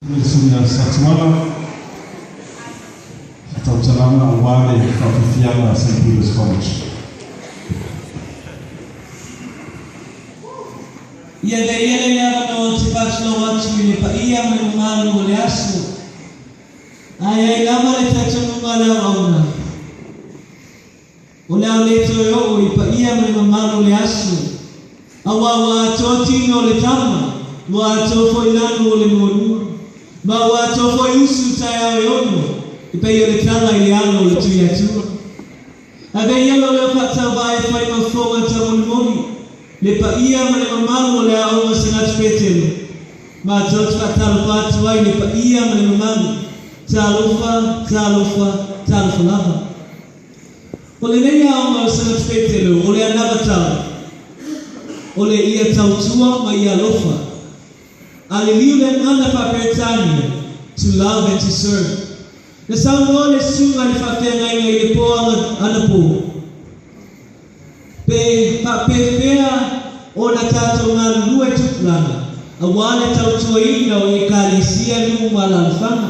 Sunya Satsumala atau Salama Awale Fafifiana St. Peter's College. Ia no te paslo watu ni pa ia malu le asu. Ai lama le tatu ngala auna. Ola le to yo I pa ia malu le asu. Awa toti no le tama. Wa to foi lanu le monu. Ma wa to foi usu ta yono. I pa ia le tala I ano le tu ya tu. Ave ia lo fata vai fai no foma ta moni. Le pa ia ma le mamalu le aonga senat petelu. Ma tot fatal patu ai le pa ia ma le mamalu. Talufa lava. Ole nei aonga senat petelu, ole anava tau. Ole ia tautua ma ia lofa. Ale liu le anda pa Britania, to love and to serve. Le sauno le sunga le fatenga i le poa anapo. Pe ona tato ngā lue tuplana. Awale tautua ina o I kalisia numa lalfana.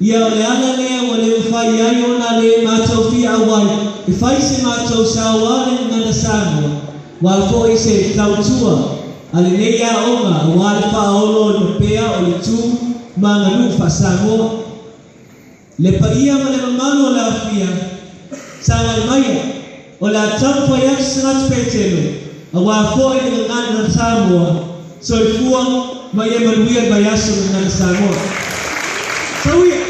Ia ole ana lea wale ufai ai ona le mātou fia awai. I fai se mātou sa awale ngana Samoa. Walfo I se tautua. Ale leia onga awale pa olo no pea o le tu manga nufa Samoa. Le pa ia ma le mamano le afia. Sama maya. O la tampa yak senat petelo. Awa foi le ngana Samoa. So ifua ma ye manuia bayaso ngana Samoa. Sauia.